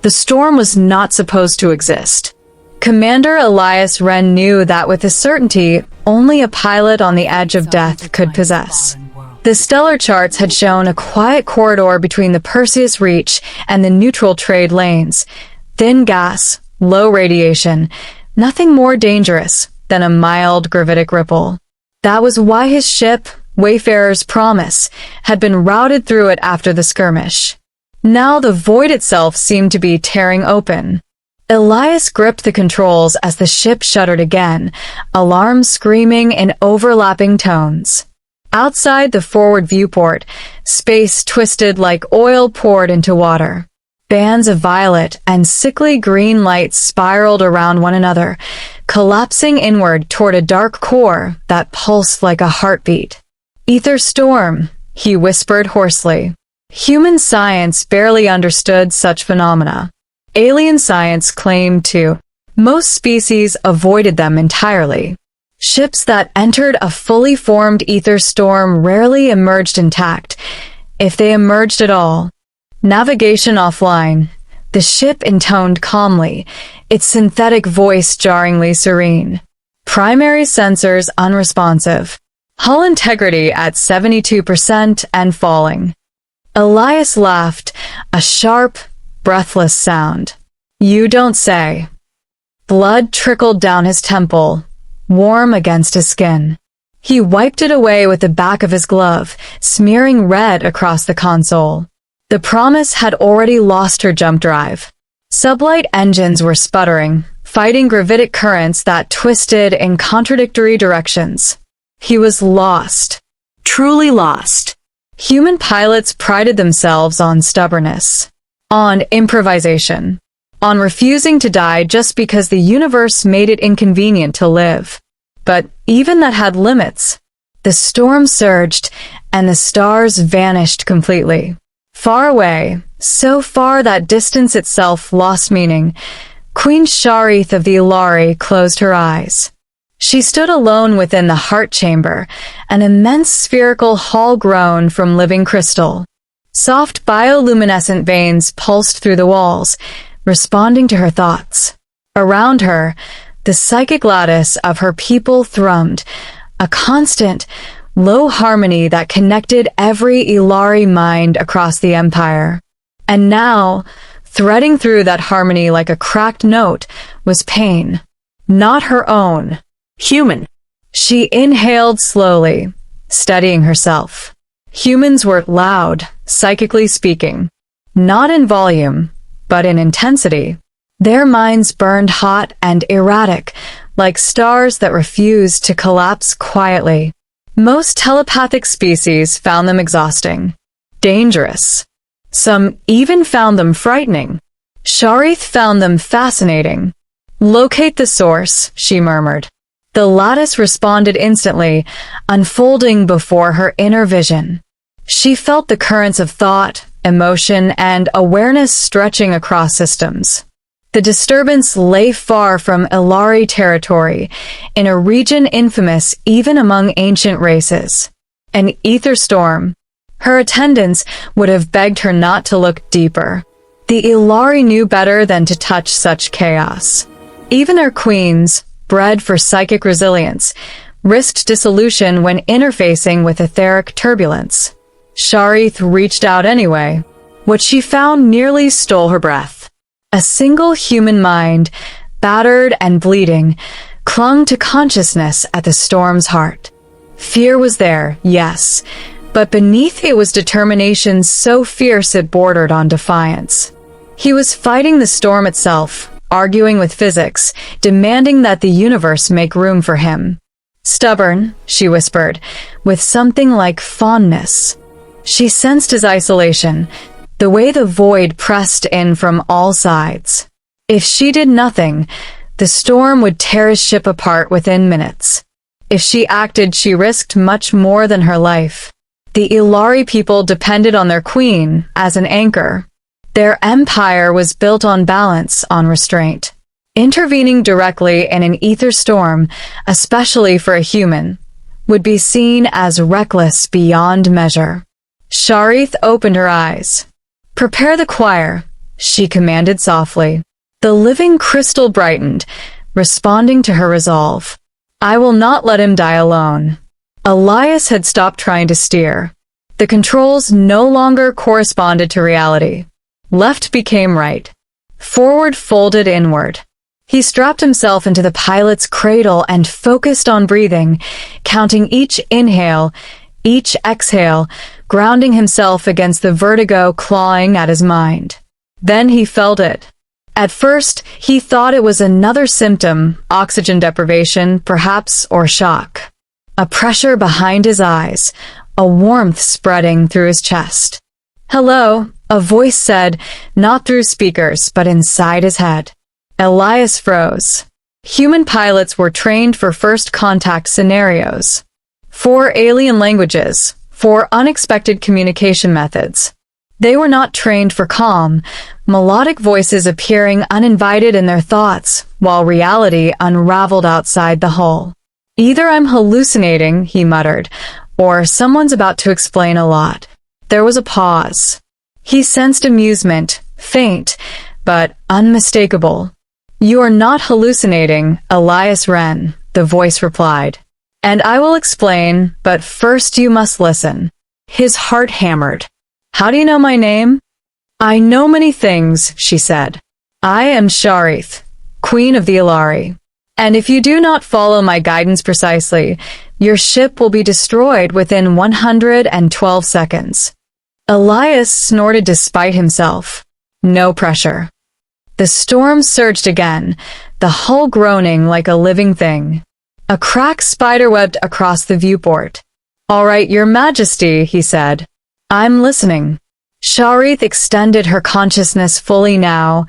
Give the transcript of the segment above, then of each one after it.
The storm was not supposed to exist. Commander Elias Wren knew that with a certainty only a pilot on the edge of death could possess. The stellar charts had shown a quiet corridor between the Perseus Reach and the neutral trade lanes. Thin gas, low radiation, nothing more dangerous than a mild gravitic ripple. That was why his ship, Wayfarer's Promise, had been routed through it after the skirmish. Now the void itself seemed to be tearing open. Elias gripped the controls as the ship shuddered again, alarms screaming in overlapping tones. Outside the forward viewport, space twisted like oil poured into water. Bands of violet and sickly green lights spiraled around one another, collapsing inward toward a dark core that pulsed like a heartbeat. "Ether storm," he whispered hoarsely. Human science barely understood such phenomena. Alien science claimed to. Most species avoided them entirely. Ships that entered a fully formed ether storm rarely emerged intact, if they emerged at all. Navigation offline. The ship intoned calmly, its synthetic voice jarringly serene. Primary sensors unresponsive. Hull integrity at 72% and falling. Elias laughed, a sharp, breathless sound. "You don't say." Blood trickled down his temple, warm against his skin. He wiped it away with the back of his glove, smearing red across the console. The Promise had already lost her jump drive. Sublight engines were sputtering, fighting gravitic currents that twisted in contradictory directions. He was lost. Truly lost. Human pilots prided themselves on stubbornness, on improvisation, on refusing to die just because the universe made it inconvenient to live. But even that had limits. The storm surged, and the stars vanished completely. Far away, so far that distance itself lost meaning, Queen Sharith of the Ilari closed her eyes. She stood alone within the heart chamber, an immense spherical hall grown from living crystal. Soft bioluminescent veins pulsed through the walls, responding to her thoughts. Around her, the psychic lattice of her people thrummed, a constant, low harmony that connected every Ilari mind across the empire. And now, threading through that harmony like a cracked note, was pain. Not her own. Human. She inhaled slowly, steadying herself. Humans were loud, psychically speaking. Not in volume, but in intensity. Their minds burned hot and erratic, like stars that refused to collapse quietly. Most telepathic species found them exhausting, dangerous. Some even found them frightening. Sharith found them fascinating. "Locate the source," she murmured. The lattice responded instantly, unfolding before her inner vision. She felt the currents of thought, emotion, and awareness stretching across systems. The disturbance lay far from Ilari territory, in a region infamous even among ancient races. An ether storm. Her attendants would have begged her not to look deeper. The Ilari knew better than to touch such chaos. Even their queens, bred for psychic resilience, risked dissolution when interfacing with etheric turbulence. Sharith reached out anyway. What she found nearly stole her breath. A single human mind, battered and bleeding, clung to consciousness at the storm's heart. Fear was there, yes, but beneath it was determination so fierce it bordered on defiance. He was fighting the storm itself, arguing with physics, demanding that the universe make room for him. "Stubborn," she whispered, with something like fondness. She sensed his isolation, the way the void pressed in from all sides. If she did nothing, the storm would tear his ship apart within minutes. If she acted, she risked much more than her life. The Ilari people depended on their queen as an anchor. Their empire was built on balance, on restraint. Intervening directly in an ether storm, especially for a human, would be seen as reckless beyond measure. Sharith opened her eyes. "Prepare the choir," she commanded softly. The living crystal brightened, responding to her resolve. I will not let him die alone. Elias had stopped trying to steer. The controls no longer corresponded to reality. Left became right. Forward folded inward. He strapped himself into the pilot's cradle and focused on breathing, counting each inhale, each exhale, grounding himself against the vertigo clawing at his mind. Then he felt it. At first, he thought it was another symptom, oxygen deprivation, perhaps, or shock. A pressure behind his eyes, a warmth spreading through his chest. Hello, a voice said, not through speakers, but inside his head. Elias froze. Human pilots were trained for first contact scenarios. For alien languages, for unexpected communication methods. They were not trained for calm, melodic voices appearing uninvited in their thoughts, while reality unraveled outside the hull. Either I'm hallucinating, he muttered, or someone's about to explain a lot. There was a pause. He sensed amusement, faint, but unmistakable. You are not hallucinating, Elias Wren, the voice replied. And I will explain, but first you must listen. His heart hammered. How do you know my name? I know many things, she said. I am Sharith, Queen of the Ilari. And if you do not follow my guidance precisely, your ship will be destroyed within 112 seconds. Elias snorted despite himself. No pressure. The storm surged again, the hull groaning like a living thing. A crack spiderwebbed across the viewport. All right, Your Majesty, he said. I'm listening. Sharith extended her consciousness fully now,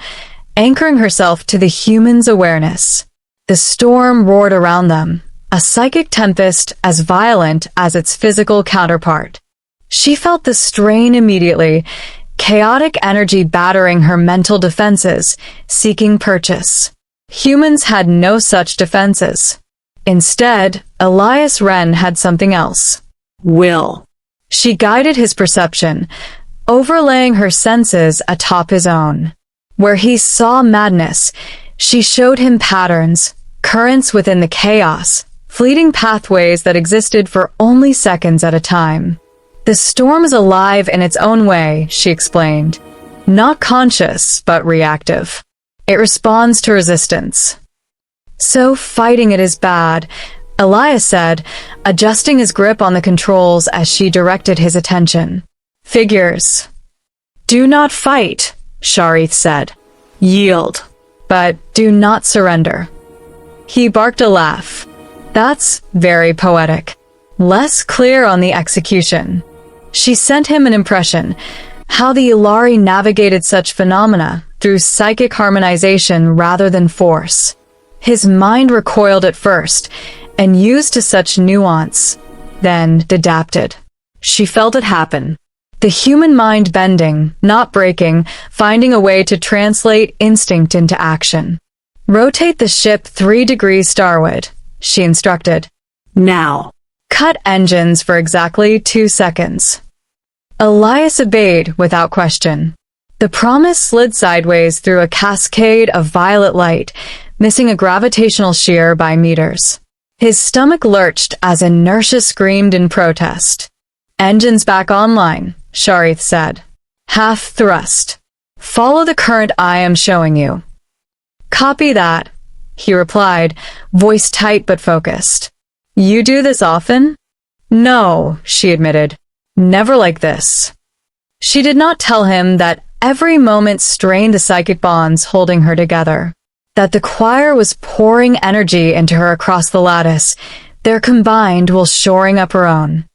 anchoring herself to the human's awareness. The storm roared around them, a psychic tempest as violent as its physical counterpart. She felt the strain immediately, chaotic energy battering her mental defenses, seeking purchase. Humans had no such defenses. Instead, Elias Wren had something else. Will. She guided his perception, overlaying her senses atop his own. Where he saw madness, she showed him patterns, currents within the chaos, fleeting pathways that existed for only seconds at a time. The storm is alive in its own way, she explained. Not conscious, but reactive. It responds to resistance. So fighting it is bad, Elias said, adjusting his grip on the controls as she directed his attention. Figures. Do not fight, Sharith said. Yield. But do not surrender. He barked a laugh. That's very poetic. Less clear on the execution. She sent him an impression, how the Ilari navigated such phenomena through psychic harmonization rather than force. His mind recoiled at first, and used to such nuance, then adapted. She felt it happen. The human mind bending, not breaking, finding a way to translate instinct into action. Rotate the ship 3 degrees starward, she instructed. Now. Cut engines for exactly 2 seconds. Elias obeyed without question. The promise slid sideways through a cascade of violet light, missing a gravitational shear by meters. His stomach lurched as inertia screamed in protest. Engines back online, Sharith said. Half thrust. Follow the current I am showing you. Copy that, he replied, voice tight but focused. You do this often? No, she admitted. Never like this. She did not tell him that every moment strained the psychic bonds holding her together. That the choir was pouring energy into her across the lattice, their combined while shoring up her own.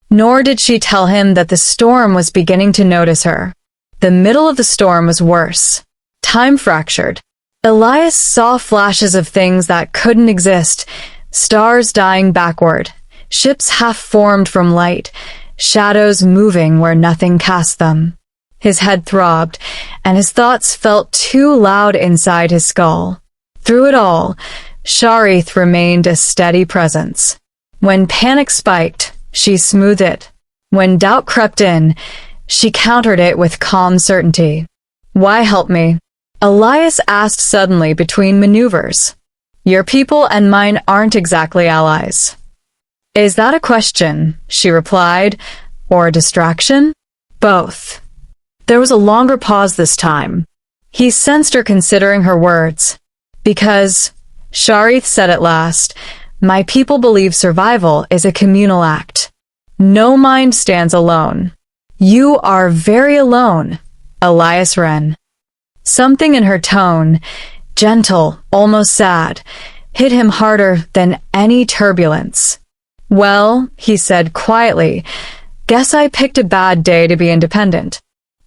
Nor did she tell him that the storm was beginning to notice her. The middle of the storm was worse. Time fractured. Elias saw flashes of things that couldn't exist, stars dying backward, ships half-formed from light, shadows moving where nothing cast them. His head throbbed, and his thoughts felt too loud inside his skull. Through it all, Sharith remained a steady presence. When panic spiked, she smoothed it. When doubt crept in, she countered it with calm certainty. Why help me? Elias asked suddenly between maneuvers. Your people and mine aren't exactly allies. Is that a question? She replied. Or a distraction? Both. There was a longer pause this time. He sensed her considering her words. Because, Sharith said at last, my people believe survival is a communal act. No mind stands alone. You are very alone, Elias Wren. Something in her tone, gentle, almost sad, hit him harder than any turbulence. Well, he said quietly, guess I picked a bad day to be independent.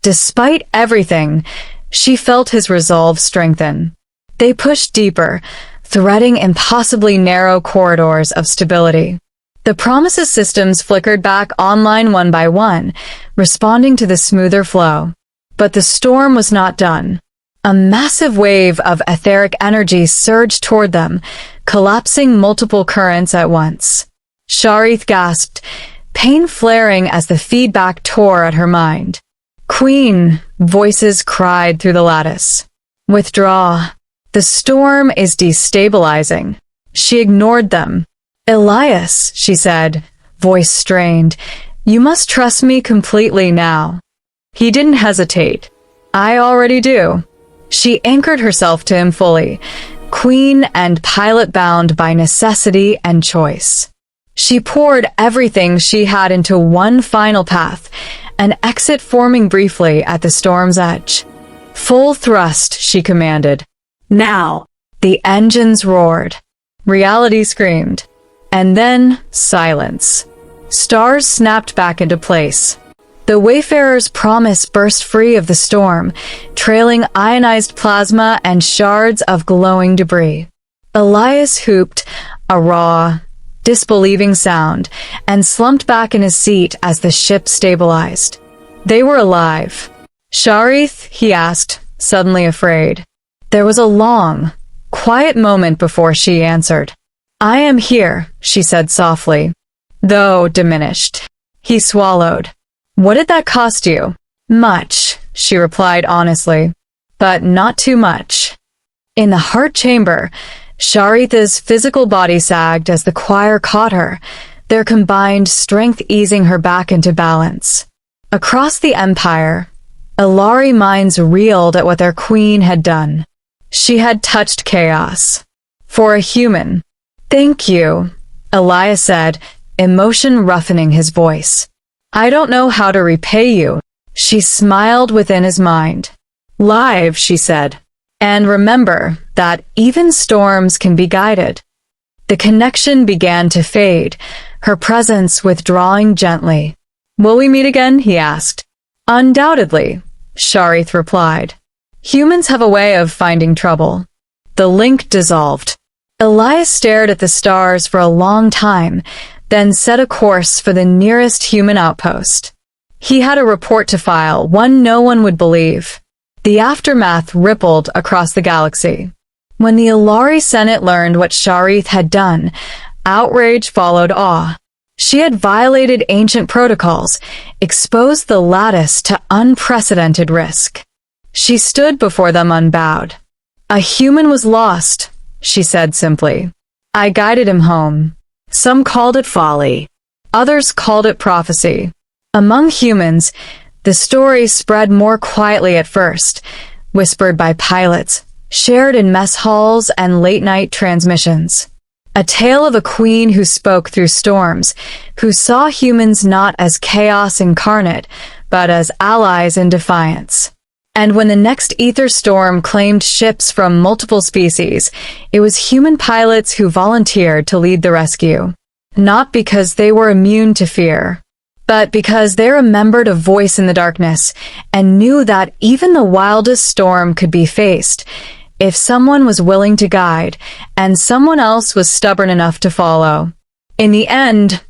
Despite everything, she felt his resolve strengthen. They pushed deeper, threading impossibly narrow corridors of stability. The Promises systems flickered back online one by one, responding to the smoother flow. But the storm was not done. A massive wave of etheric energy surged toward them, collapsing multiple currents at once. Sharith gasped, pain flaring as the feedback tore at her mind. Queen, voices cried through the lattice. Withdraw. The storm is destabilizing. She ignored them. Elias, she said, voice strained, you must trust me completely now. He didn't hesitate. I already do. She anchored herself to him fully, queen and pilot bound by necessity and choice. She poured everything she had into one final path, an exit forming briefly at the storm's edge. Full thrust, she commanded. Now! The engines roared. Reality screamed. And then, silence. Stars snapped back into place. The Wayfarer's promise burst free of the storm, trailing ionized plasma and shards of glowing debris. Elias hooped, a raw, disbelieving sound, and slumped back in his seat as the ship stabilized. They were alive. Sharith, he asked, suddenly afraid. There was a long, quiet moment before she answered. I am here, she said softly, though diminished. He swallowed. What did that cost you? Much, she replied honestly, but not too much. In the heart chamber, Sharitha's physical body sagged as the choir caught her, their combined strength easing her back into balance. Across the empire, Ilari minds reeled at what their queen had done. She had touched chaos. For a human. Thank you, Elias said, emotion roughening his voice. I don't know how to repay you. She smiled within his mind. Live, she said. And remember that even storms can be guided. The connection began to fade, her presence withdrawing gently. Will we meet again? He asked. Undoubtedly, Sharith replied. Humans have a way of finding trouble. The link dissolved. Elias stared at the stars for a long time, then set a course for the nearest human outpost. He had a report to file, one no one would believe. The aftermath rippled across the galaxy. When the Ilari Senate learned what Sharith had done, outrage followed awe. She had violated ancient protocols, exposed the lattice to unprecedented risk. She stood before them unbowed. A human was lost, she said simply. I guided him home. Some called it folly. Others called it prophecy. Among humans, the story spread more quietly at first, whispered by pilots, shared in mess halls and late-night transmissions. A tale of a queen who spoke through storms, who saw humans not as chaos incarnate, but as allies in defiance. And when the next ether storm claimed ships from multiple species, it was human pilots who volunteered to lead the rescue. Not because they were immune to fear, but because they remembered a voice in the darkness and knew that even the wildest storm could be faced if someone was willing to guide and someone else was stubborn enough to follow. In the end,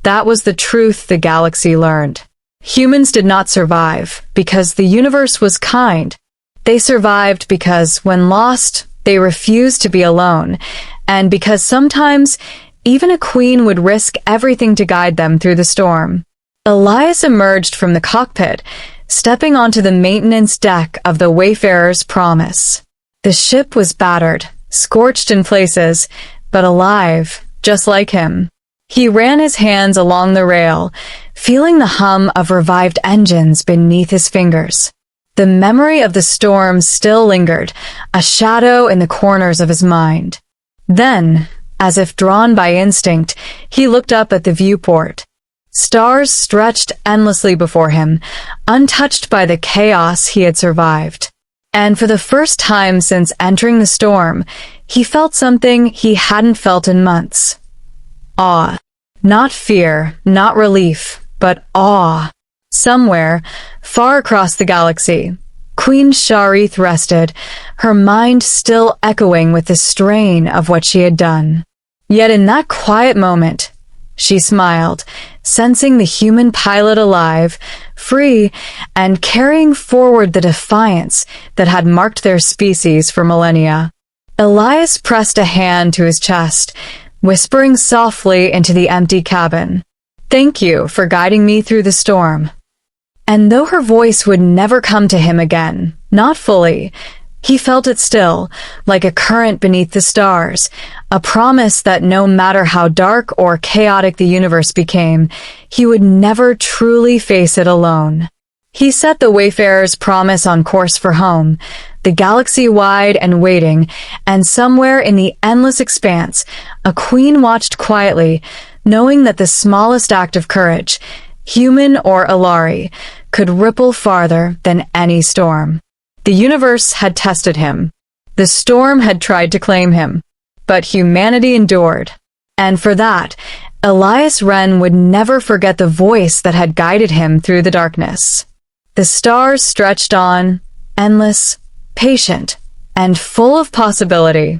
that was the truth the galaxy learned. Humans did not survive because the universe was kind. They survived because, when lost, they refused to be alone, and because sometimes Even a queen would risk everything to guide them through the storm. Elias emerged from the cockpit, stepping onto the maintenance deck of the Wayfarer's Promise. The ship was battered, scorched in places, but alive, just like him. He ran his hands along the rail, feeling the hum of revived engines beneath his fingers. The memory of the storm still lingered, a shadow in the corners of his mind. Then, as if drawn by instinct, he looked up at the viewport. Stars stretched endlessly before him, untouched by the chaos he had survived. And for the first time since entering the storm, he felt something he hadn't felt in months. Awe. Not fear, not relief, but awe. Somewhere, far across the galaxy, Queen Sharith rested, her mind still echoing with the strain of what she had done. Yet in that quiet moment, she smiled, sensing the human pilot alive, free, and carrying forward the defiance that had marked their species for millennia. Elias pressed a hand to his chest, whispering softly into the empty cabin, "Thank you for guiding me through the storm." And though her voice would never come to him again, not fully, he felt it still, like a current beneath the stars, a promise that no matter how dark or chaotic the universe became, he would never truly face it alone. He set the Wayfarer's Promise on course for home, the galaxy wide and waiting, and somewhere in the endless expanse, a queen watched quietly, knowing that the smallest act of courage, human or Alari, could ripple farther than any storm. The universe had tested him. The storm had tried to claim him. But humanity endured. And for that, Elias Wren would never forget the voice that had guided him through the darkness. The stars stretched on, endless, patient, and full of possibility.